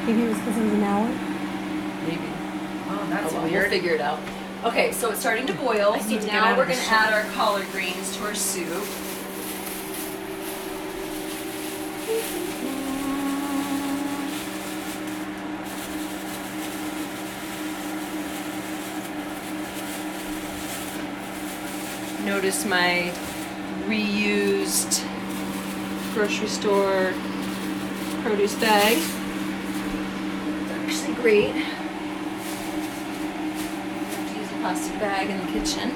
Maybe it was because it was an hour. Maybe. Oh, that's We'll weird. figure it out. Okay, so it's starting to boil. I So need to get now out we're of the going to shower. add our collard greens to our soup. Notice my reused grocery store produce bag. It's actually great. Use a plastic bag in the kitchen.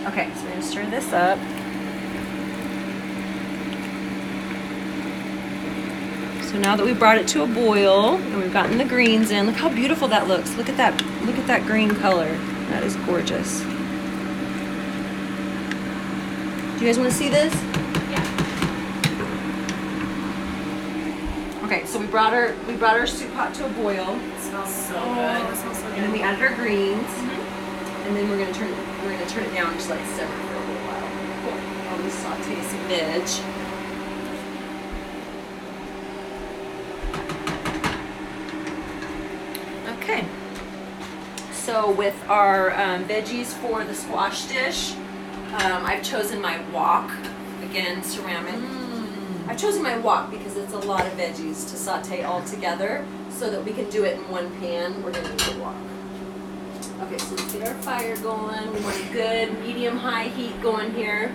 Okay, so we're going to stir this up. So now that we brought it to a boil and we've gotten the greens in, look how beautiful that looks. Look at that green color. That is gorgeous. Do you guys want to see this? Yeah. Okay, so we brought our soup pot to a boil. It smells so good. It smells so good. And then we added our greens, and then we're gonna turn it down and just let it simmer for a little while. Cool. I'll just saute some veg. Okay. So with our veggies for the squash dish, I've chosen my wok, again ceramic. I've chosen my wok because it's a lot of veggies to saute all together, so that we can do it in one pan. We're gonna use the wok. Okay, so let's get our fire going. We want a good medium-high heat going here.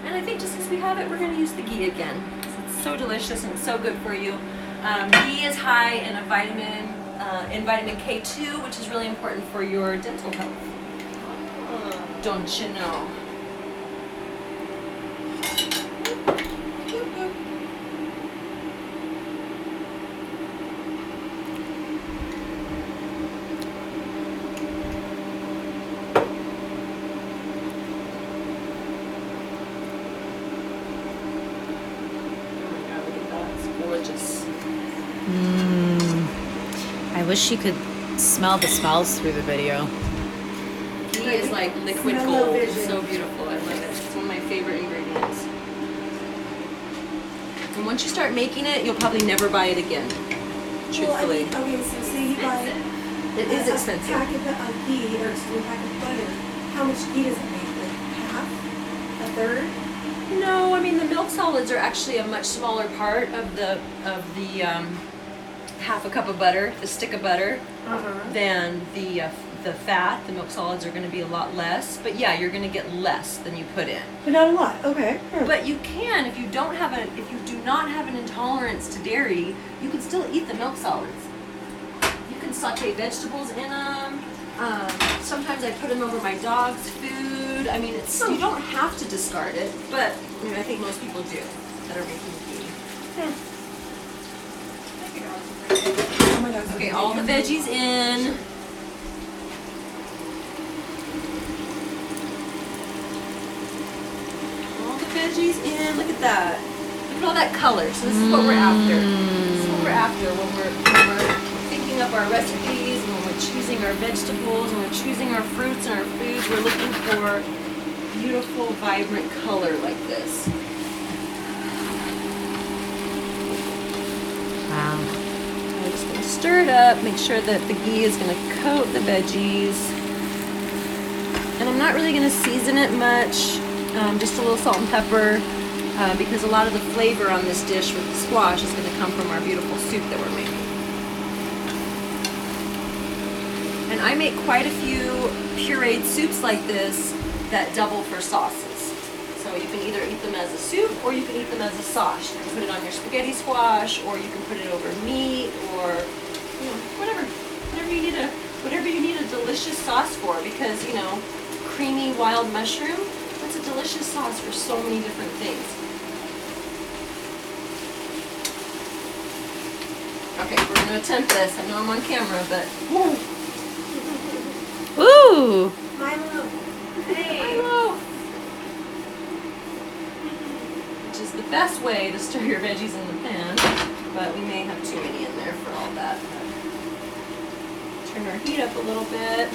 And I think just because we have it, we're gonna use the ghee again. It's so delicious and so good for you. Ghee is high in vitamin K2, which is really important for your dental health. Don't you know? Gorgeous. I wish you could smell the smells through the video. Ghee is like liquid gold. It's so beautiful. I love it. It's one of my favorite ingredients. And once you start making it, you'll probably never buy it again. Truthfully. Well, I mean, okay, so say you buy It is a expensive. packet of ghee or a pack of butter. How much ghee does it make? Like half? A third? No, I mean the milk solids are actually a much smaller part of the half a cup of butter, the stick of butter, than the fat. The milk solids are going to be a lot less, but yeah, you're going to get less than you put in. But not a lot. Okay. But you can, if you do not have an intolerance to dairy, you can still eat the milk solids. You can saute vegetables in them. Sometimes I put them over my dog's food. I mean, you don't have to discard it, but I mean, I think most people do that are making ghee. Oh my God. Okay, all the veggies in. All the veggies in. Look at that. Look at all that color. So this is what we're after. This is what we're after when we're thinking up our recipes and when we're choosing our vegetables and we're choosing our fruits and our foods. We're looking for beautiful, vibrant color like this. Wow. I'm just going to stir it up, make sure that the ghee is going to coat the veggies. And I'm not really going to season it much, just a little salt and pepper, because a lot of the flavor on this dish with the squash is going to come from our beautiful soup that we're making. And I make quite a few pureed soups like this that double for sauces. So you can either eat them as a soup or you can eat them as a sauce. You can put it on your spaghetti squash, or you can put it over meat, or whatever you need a delicious sauce for. Because creamy wild mushroom, that's a delicious sauce for so many different things. Okay, we're going to attempt this. I know I'm on camera, but Ooh! Milo. hey, which is the best way to stir your veggies in the pan, but we may have too many in there for all that. Turn our heat up a little bit.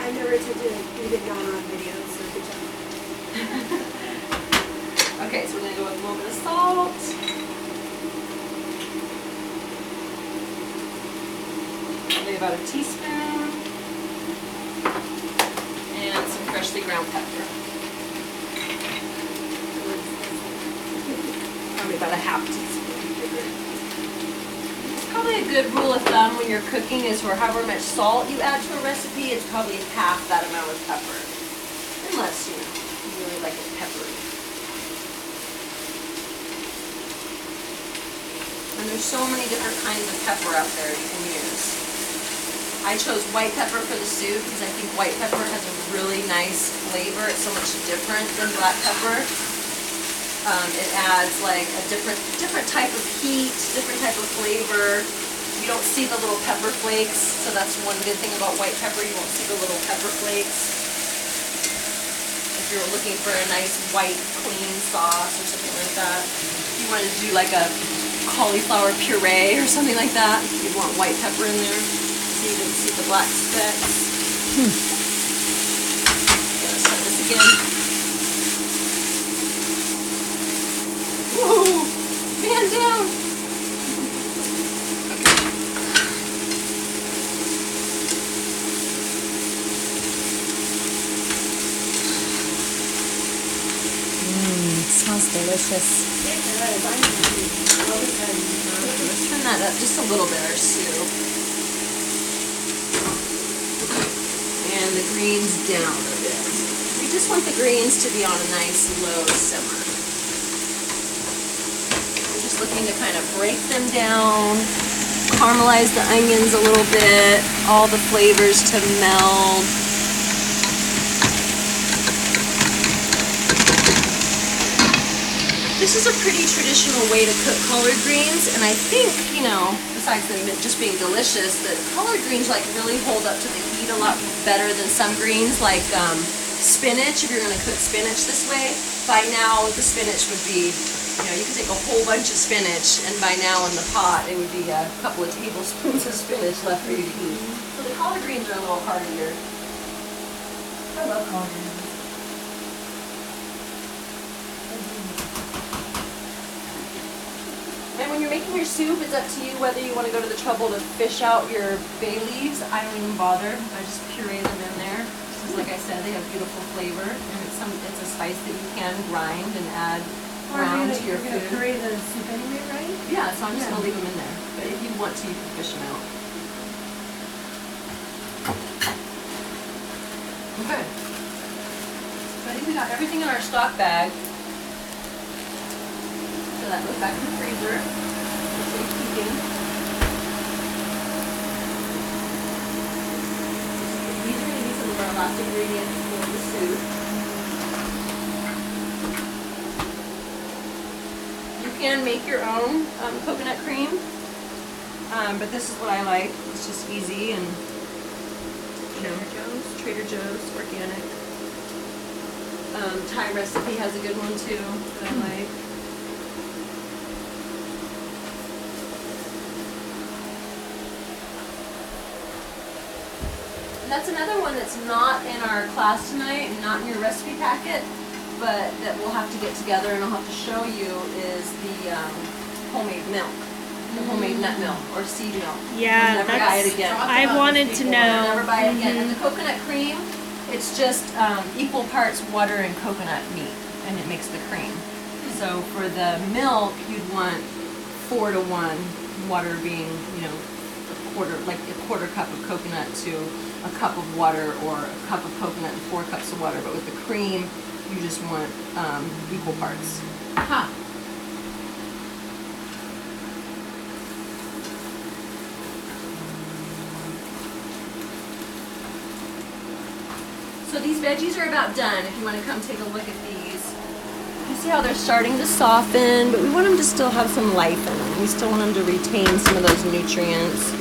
I never attempted to leave it down on video, so good job. Okay, so we're going to go with a little bit of salt. probably about a teaspoon. And some freshly ground pepper. Probably about a half teaspoon. Probably a good rule of thumb when you're cooking is for however much salt you add to a recipe, it's probably half that amount of pepper. Unless, you really like it peppery. And there's so many different kinds of pepper out there you can use. I chose white pepper for the soup because I think white pepper has a really nice flavor. It's so much different than black pepper. It adds like a different type of heat, different type of flavor. You don't see the little pepper flakes, so that's one good thing about white pepper. You won't see the little pepper flakes. If you're looking for a nice white, clean sauce or something like that. If you wanted to do like a cauliflower puree or something like that, you'd want white pepper in there so you didn't see the black specks. Let's try this again. Whoa! Man down! It smells delicious. Let's turn that up just a little bit, our soup. And the greens down a bit. We just want the greens to be on a nice low simmer. Looking to kind of break them down, caramelize the onions a little bit, all the flavors to meld. This is a pretty traditional way to cook collard greens, and I think, besides them just being delicious, that collard greens like really hold up to the heat a lot better than some greens, like spinach. If you're going to cook spinach this way, by now the spinach would be, you could take a whole bunch of spinach, and by now in the pot it would be a couple of tablespoons of spinach left for you to eat. So the collard greens are a little heartier. I love collard greens. And when you're making your soup, it's up to you whether you want to go to the trouble to fish out your bay leaves. I don't even bother. I just puree them in there. Because like I said, they have beautiful flavor, and it's a spice that you can grind and add ground to your food. You're going to puree the soup anyway, right? Yeah, so I'm just going to leave them in there. But if you want to, you can fish them out. Okay. So I think we got everything in our stock bag. So that goes back in the freezer. For safekeeping. These are going to be some of our last ingredients for the soup. You can make your own coconut cream, but this is what I like. It's just easy and, Trader Joe's, organic. Thai recipe has a good one too that I like. And that's another one that's not in our class tonight and not in your recipe packet, but that we'll have to get together and I'll have to show you is the homemade milk, the homemade nut milk or seed milk. Yeah, never buy it again. I wanted to know. Never buy it again. And the coconut cream, it's just equal parts water and coconut meat, and it makes the cream. So for the milk, you'd want 4 to 1, water being, a quarter cup of coconut to a cup of water, or a cup of coconut and 4 cups of water. But with the cream, you just want equal parts. Aha. So these veggies are about done. If you want to come take a look at these. You see how they're starting to soften, but we want them to still have some life in them. We still want them to retain some of those nutrients.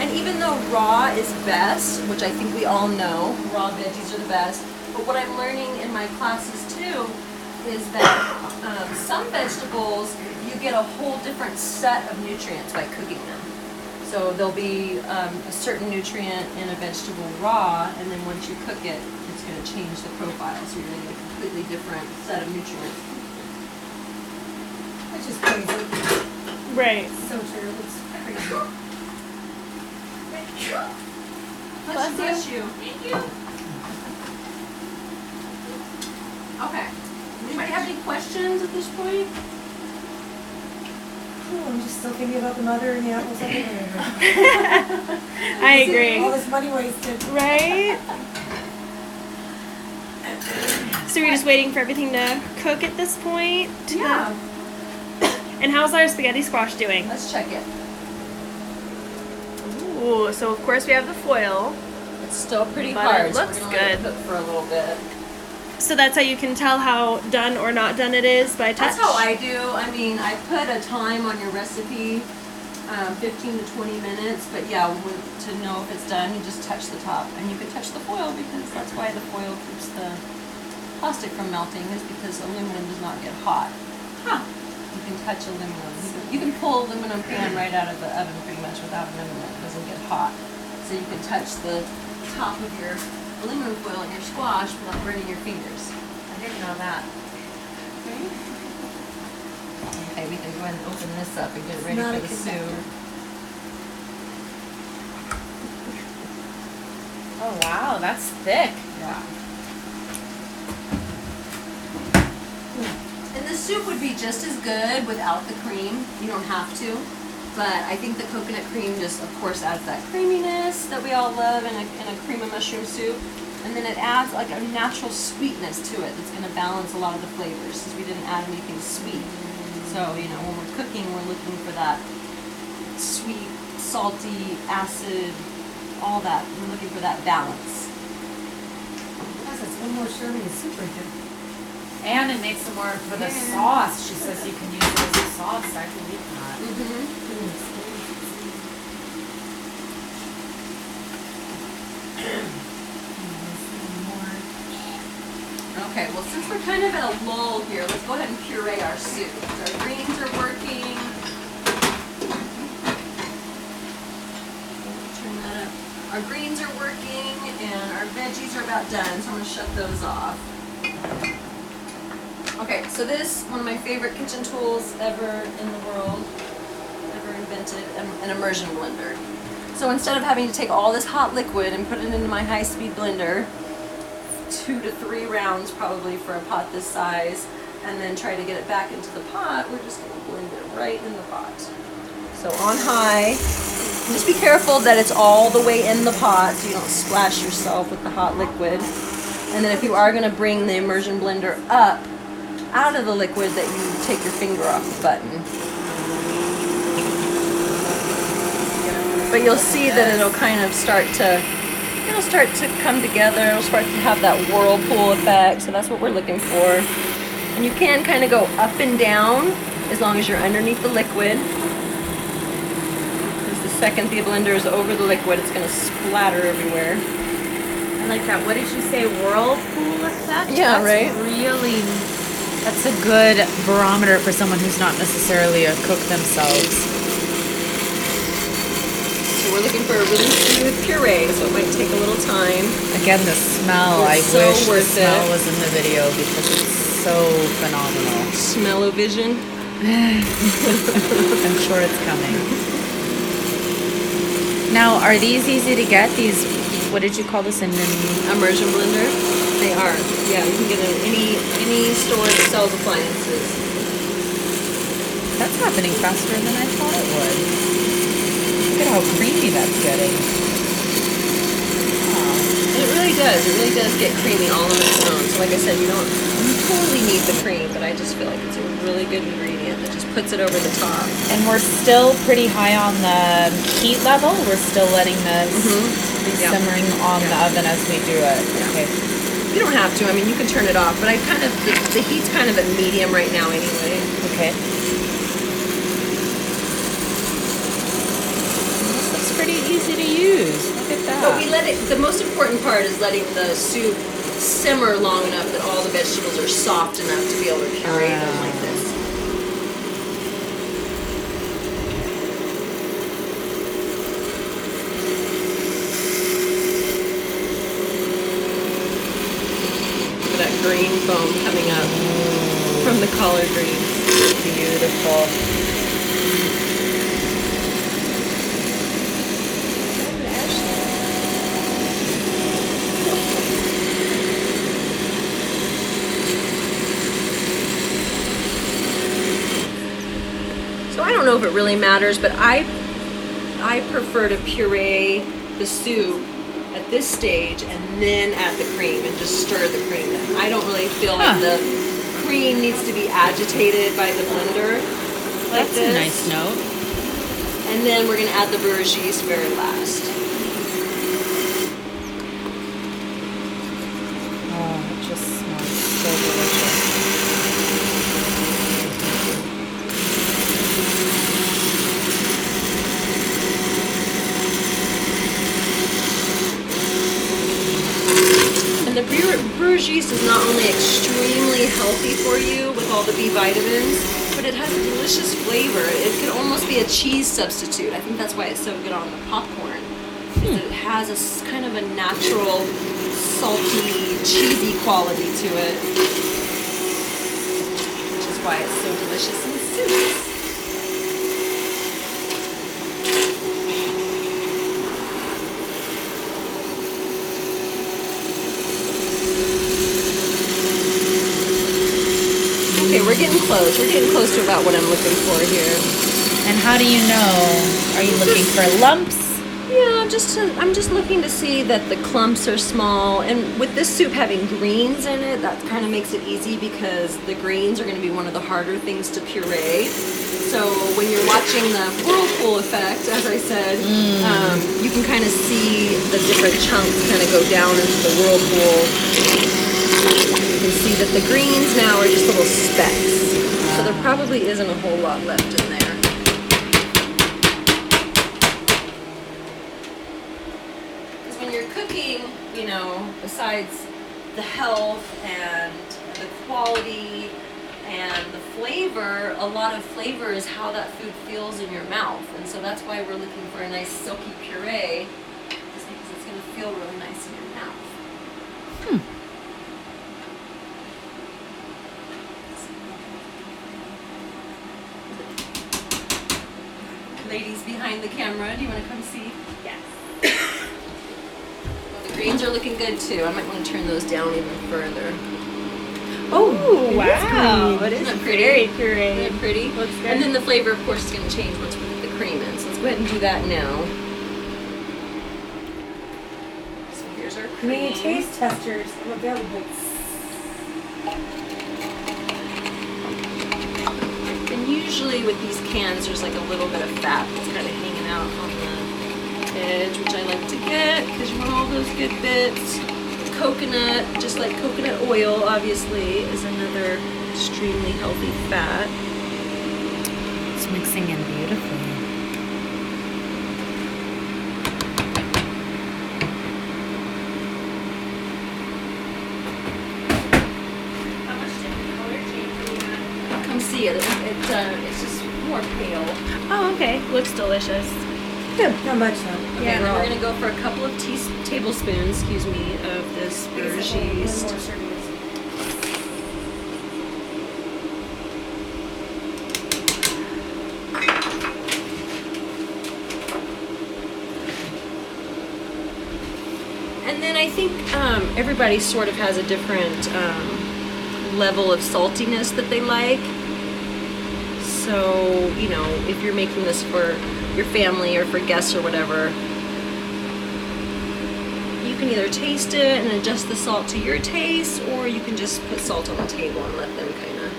And even though raw is best, which I think we all know, raw veggies are the best, but what I'm learning in my classes too is that some vegetables, you get a whole different set of nutrients by cooking them. So there'll be a certain nutrient in a vegetable raw, and then once you cook it, it's going to change the profile. So you're going to get a completely different set of nutrients. Which is crazy. Right. So true. It's crazy. Bless you. Thank you. Okay. Anybody have any questions at this point? Oh, I'm just still thinking about the mother and the apples everywhere. I agree. All this money wasted. Right? So we're just waiting for everything to cook at this point? Yeah. And how's our spaghetti squash doing? Let's check it. Ooh, so of course we have the foil. It's still pretty But hard. it so looks we're gonna let it good. cook for a little bit. So that's how you can tell how done or not done it is by touch? That's how I do. I mean, I put a time on your recipe, 15 to 20 minutes. But yeah, to know if it's done, you just touch the top. And you can touch the foil because that's why the foil keeps the plastic from melting, is because aluminum does not get hot. Huh. You can touch aluminum. You can pull aluminum pan right out of the oven pretty much without aluminum. It doesn't get hot. So you can touch the top of your aluminum foil in your squash without burning your fingers. I didn't know that. Okay, we can go ahead and open this up and get it ready Not for a the conductor. soup. Oh wow, that's thick. Yeah. And the soup would be just as good without the cream. You don't have to. But I think the coconut cream just, of course, adds that creaminess that we all love in a cream of mushroom soup. And then it adds like a natural sweetness to it that's going to balance a lot of the flavors since we didn't add anything sweet. So, you know, when we're cooking, we're looking for that sweet, salty, acid, all that. We're looking for that balance. Yes, it's one more serving of soup right there. And it makes some more for the sauce. She says you can use it as a sauce. I believe that. Mm-hmm. Okay, well since we're kind of at a lull here, let's go ahead and puree our soup. Our greens are working. Turn that up. Our greens are working and our veggies are about done, so I'm going to shut those off. Okay, so this, one of my favorite kitchen tools ever in the world, ever invented, an immersion blender. So instead of having to take all this hot liquid and put it into my high-speed blender, 2 to 3 rounds probably for a pot this size, and then try to get it back into the pot, we're just going to blend it right in the pot. So on high, just be careful that it's all the way in the pot so you don't splash yourself with the hot liquid. And then if you are going to bring the immersion blender up out of the liquid, that you take your finger off the button. But you'll see that it'll kind of start to come together. It'll start to have that whirlpool effect. So that's what we're looking for. And you can kind of go up and down as long as you're underneath the liquid. Because the second the blender is over the liquid, it's going to splatter everywhere. I like that. What did you say? Whirlpool effect? Yeah, right? That's a good barometer for someone who's not necessarily a cook themselves. So we're looking for a really smooth puree, so it might take a little time. Again, the smell. I It's so wish the worth smell it. was in the video because it's so phenomenal. Smell-o-vision. I'm sure it's coming. Now, are these easy to get? These, what did you call this? Immersion blender. They are. Yeah, you can get it in any store that sells appliances. That's happening faster than I thought it would. Look at how creamy that's getting. And it really does. It really does get creamy all on its own. So like I said, you don't totally need the cream, but I just feel like it's a really good ingredient that just puts it over the top. And we're still pretty high on the heat level. We're still letting this be Yeah. simmering on the oven as we do it. Yeah. Okay. You don't have to. I mean, you can turn it off, but I kind of the heat's kind of at medium right now anyway. Okay. This looks pretty easy to use. Look at that. But we let it. The most important part is letting the soup simmer long enough that all the vegetables are soft enough to be able to puree them like this. Look at that green foam coming up from the collard greens. Beautiful. So I don't know if it really matters, but I prefer to puree the soup at this stage and then add the cream and just stir the cream in. I don't really feel like the cream needs to be agitated by the blender like That's this. a nice note. And then we're gonna add the verge yeast very last. Oh, it just smells so delicious. And the verge yeast is not only extremely healthy for you with all the B vitamins, but it has a delicious flavor. It could almost be a cheese substitute. I think that's why it's so good on the popcorn. Because it has a kind of a natural, salty, cheesy quality to it. Which is why it's so delicious in soups. Okay, we're getting close. We're getting close to about what I'm looking for here. And how do you know? Are you looking for lumps? Yeah, I'm just looking to see that the clumps are small. And with this soup having greens in it, that kind of makes it easy because the greens are going to be one of the harder things to puree. So when you're watching the whirlpool effect, as I said, you can kind of see the different chunks kind of go down into the whirlpool. You can see that the greens now are just little specks. So there probably isn't a whole lot left in there. Because when you're cooking, you know, besides the health and the quality and the flavor, a lot of flavor is how that food feels in your mouth. And so that's why we're looking for a nice silky puree, just because it's going to feel really nice in your mouth. Ladies behind the camera, do you want to come see? Yes. Well, the greens are looking good too. I might want to turn those down even further. Oh, wow. It Isn't is that pretty? very Isn't puree. that pretty? Looks good. And then the flavor, of course, is going to change once we put the cream in. So let's go ahead and do that now. So here's our cream. Mini taste testers available. And usually with these cans, there's like a little bit of fat that's kind of hanging out on the edge, which I like to get because you want all those good bits. Coconut, just like coconut oil, obviously, is another extremely healthy fat. It's mixing in beautifully. How much different color change do you have? Come see it. It's just more pale. Oh, okay. Looks delicious. Good, not much though. Okay, Yeah. and then we're gonna go for a couple of tablespoons, excuse me, of this verge yeast. And then I think everybody sort of has a different level of saltiness that they like. So, you know, if you're making this for your family or for guests or whatever, you can either taste it and adjust the salt to your taste, or you can just put salt on the table and let them kind of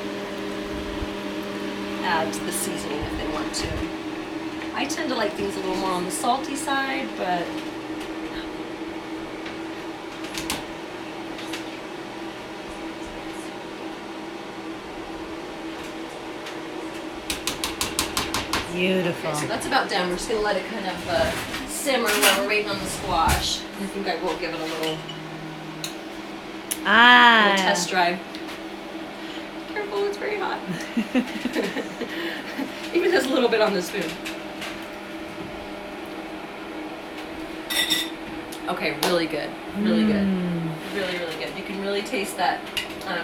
add to the seasoning if they want to. I tend to like things a little more on the salty side, but Beautiful. okay, so that's about done. We're just gonna let it kind of simmer while we're waiting on the squash. I think I will give it a little test drive. Careful, it's very hot. Even just a little bit on the spoon. Okay, really good. Really good. really, really good. You can really taste that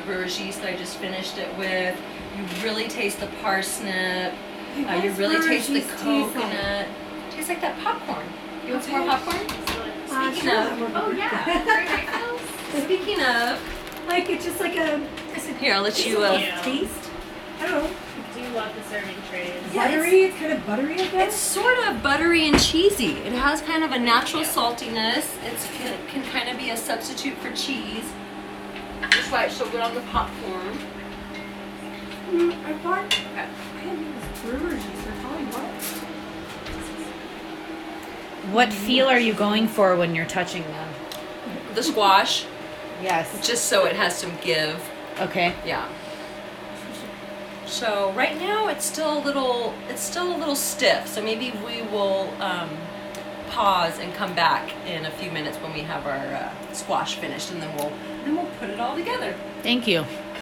brewer's yeast that I just finished it with. You really taste the parsnip. You really taste the coconut. Tastes like that popcorn. You want some more popcorn? Speaking of, Oh yeah. speaking of, Like it's just like a here I'll let you. taste. I don't know. I do love the serving trays. Yeah, Buttery. It's kind of buttery, I It's guess. sort of buttery and cheesy. It has kind of a natural saltiness. It can kind of be a substitute for cheese. That's why it's so good on the popcorn. I thought Okay. I had this brewer's yeast. Or probably what? What feel are you going for when you're touching them? The squash, Yes. just so it has some give. Okay. Yeah. So right now it's still a little stiff. So maybe we will pause and come back in a few minutes when we have our squash finished, and then we'll put it all together. Thank you.